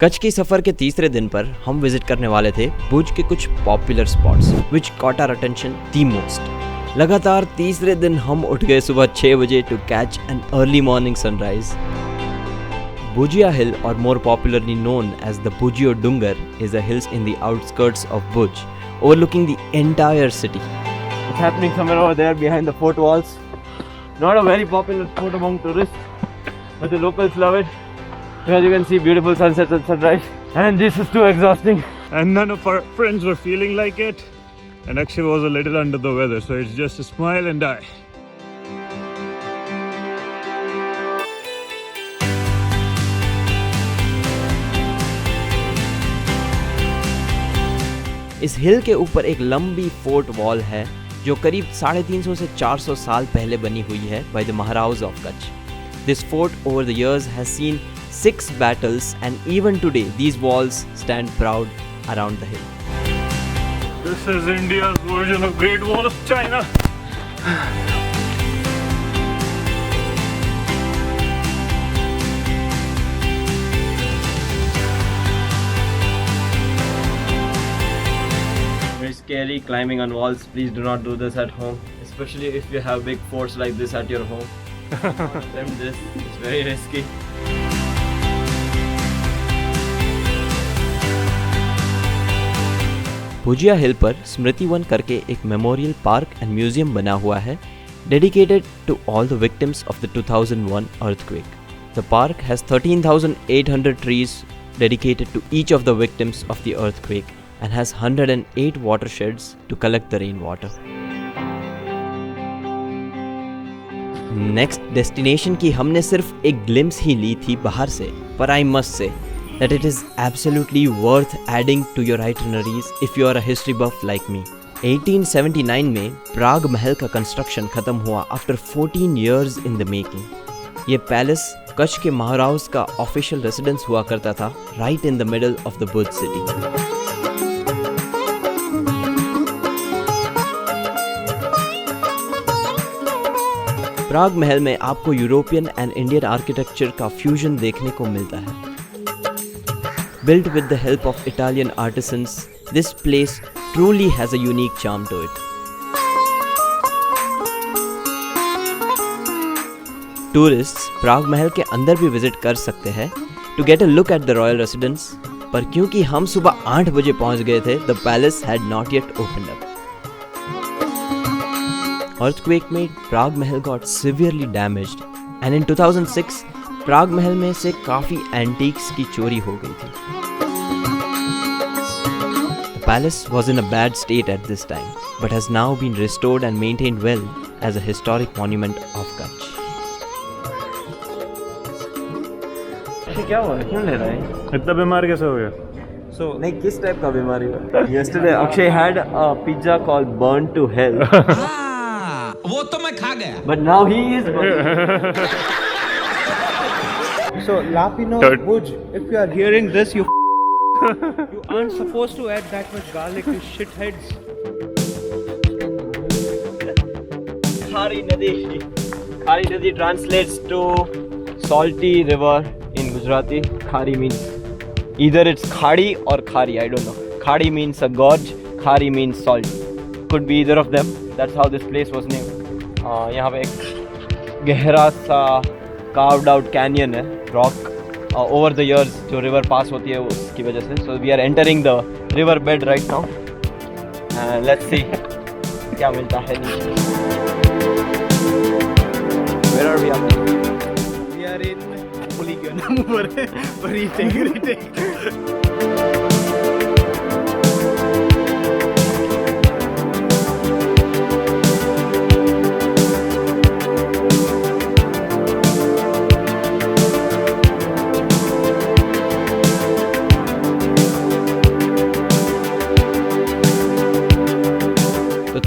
कच्छ के सफर के तीसरे दिन पर हम विजिट करने वाले थे भुज के कुछ popular spots which caught our attention the most. लगातार तीसरे दिन हम उठ गए सुबह 6 बजे to catch an early morning sunrise. Bujia Hill, or more popularly known as the Bujio Dungar, is a hill in the outskirts of Bhuj, overlooking the entire city. It's happening somewhere over there behind the fort walls. Not a very popular sport among tourists, but the locals love it. As you can see, beautiful sunsets and sunrise. And this is too exhausting. And none of our friends were feeling like it. And Akshay was a little under the weather, so it's just a smile and die. इस हिल के ऊपर एक लंबी fort wall है जो करीब 350 से 400 साल पहले बनी हुई है by the Maharajas of Kutch. This fort over the years has seen 6 battles and even today these walls stand proud around the hill. This is India's version of Great Wall of China. Very scary climbing on walls. Please do not do this at home, especially if you have big forts like this at your home. Attempt this. It's very risky. भुजिया हिल पर स्मृति one करके एक memorial park and museum बना हुआ है dedicated to all the victims of the 2001 earthquake. The park has 13,800 trees dedicated to each of the victims of the earthquake and has 108 watersheds to collect the rainwater. Next destination की हमने सिर्फ एक glimpse ही ली थी बाहर से, पर I must say that it is absolutely worth adding to your itineraries if you are a history buff like me. 1879 में प्राग महल का कंस्ट्रक्शन खत्म हुआ after 14 years in the making. ये पैलेस कच्छ के महाराज का ऑफिशियल रेसिडेंस हुआ करता था right in the middle of the Bhuj city. प्राग महल में आपको यूरोपियन एंड इंडियन आर्किटेक्चर का फ्यूजन देखने को मिलता है. Built with the help of Italian artisans, this place truly has a unique charm to it. Tourists प्राग महल के अंदर भी विजिट कर सकते हैं to get a look at the royal residence, पर क्योंकि हम सुबह 8 बजे पहुंच गए थे, the palace had not yet opened up. Earthquake made Prague Mahal got severely damaged, and in 2006 प्राग महल में से काफी एंटीक्स की चोरी हो गई थी. The palace was in a bad state at this time, but has now been restored and maintained well as a historic monument of Kutch. क्या हुआ? क्यों ले रहा है? इतना बीमार कैसे हो गया? So नहीं, किस टाइप का बीमारी हुआ? Yesterday Akshay had a pizza called Burn to Hell. वो तो मैं खा गया. But now he is burning. So, Lapino Bhuj, if you are hearing this, you aren't supposed to add that much garlic to shitheads. Khari Nadi translates to salty river in Gujarati. Khari means either it's khadi or khari, I don't know. Khadi means a gorge, khari means salt. Could be either of them. That's how this place was named. यहाँ पे एक गहरा सा carved out canyon है, rock. Over the years जो river pass होती है उसकी वजह से. So we are entering the river bed right now. Let's see क्या मिलता है नीचे. Where are we up? We are in Holi क्यों नाम पर है? retake.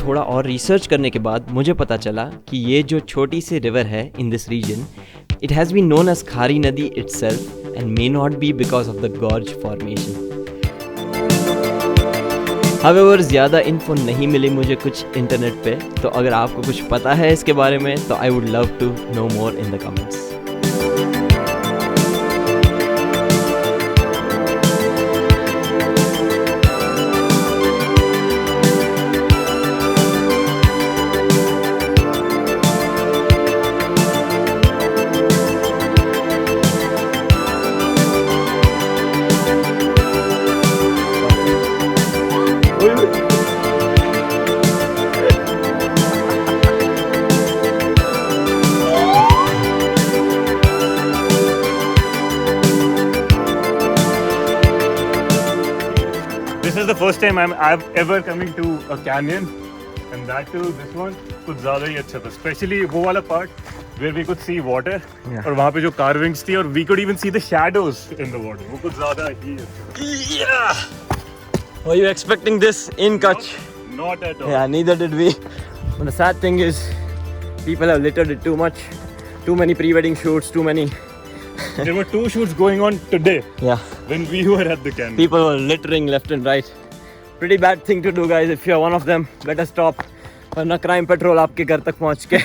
थोड़ा और रिसर्च करने के बाद मुझे पता चला कि ये जो छोटी सी रिवर है in this region, it has been known as Khari Nadi itself and may not be because of the gorge formation. However ज़्यादा इन्फो नहीं मिली मुझे कुछ इंटरनेट पे, तो अगर आपको कुछ पता है इसके बारे में तो I would love to know more in the comments. is the first time I've ever coming to a canyon, and that too this one कुछ ज़्यादा ही अच्छा था. Especially वो वाला part where we could see water. Yeah. और वहाँ पे जो carvings थी और we could even see the shadows in the water. वो कुछ ज़्यादा ही अच्छा. Yeah. Were you expecting this in Kutch? Not at all. Yeah, neither did we. But the sad thing is, people have littered it too much. Too many pre-wedding shoots, too many. There were 2 shoots going on today Yeah. when we were at the canyon. People were littering left and right. Pretty bad thing to do, guys. If you're one of them, better stop. वरना crime petrol आपके घर तक पहुंच के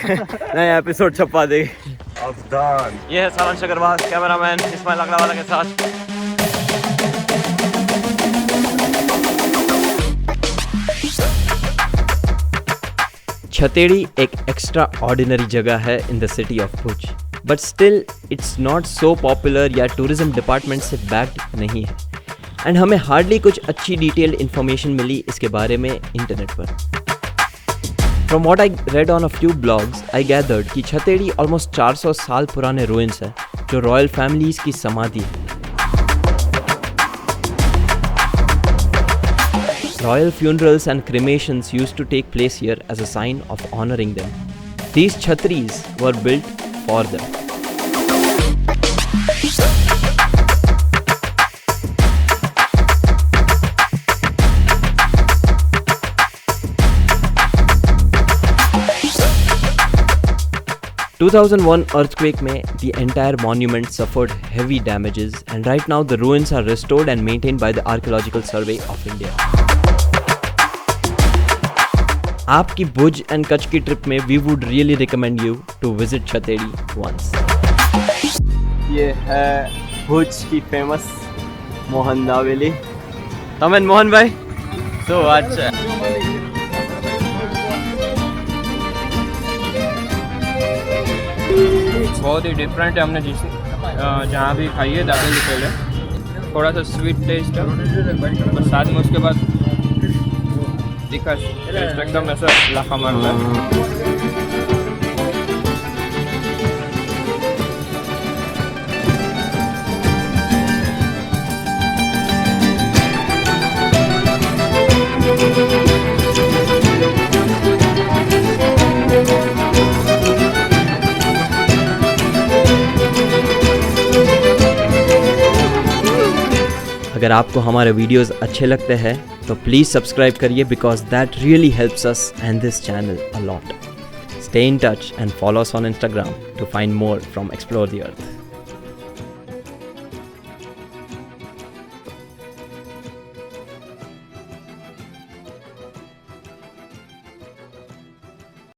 नया episode छपवा देगी. Afdan. ये है सारांश अग्रवाल, कैमरामैन इस्माइल अग्रवाल के साथ. छतेड़ी एक एक्स्ट्रा ऑर्डिनरी जगह है in the city of Bhuj, but still it's not so popular या टूरिज्म डिपार्टमेंट से बैक्ड नहीं है. एंड हमें हार्डली कुछ अच्छी डिटेल्ड इन्फॉर्मेशन मिली इसके बारे में इंटरनेट पर. From what I read on a few blogs I gathered कि छतेड़ी ऑलमोस्ट 400 साल पुराने रुइंस है जो रॉयल फैमिलीज की समाधि है. Royal funerals and cremations used to take place here as a sign of honoring them. These chhatris were built for them. In 2001 earthquake में the entire monument suffered heavy damages, and right now the ruins are restored and maintained by the Archaeological Survey of India. आपकी भुज and Kutch की trip में we would really recommend you to visit Chhatardi once. ये है भुज की famous Mohan dabeli. तमन मोहन भाई, तो अच्छा बहुत ही डिफरेंट है. हमने जहाँ भी खाई है दाबेली पहले थोड़ा सा स्वीट टेस्ट है, और साथ में उसके बाद तीखा टेस्ट एकदम ऐसा लाखा मारता है. अगर आपको हमारे वीडियोस अच्छे लगते हैं तो प्लीज़ सब्सक्राइब करिए because that really helps us and this channel a lot. Stay in touch and follow us on Instagram to find more from Explore the Earth.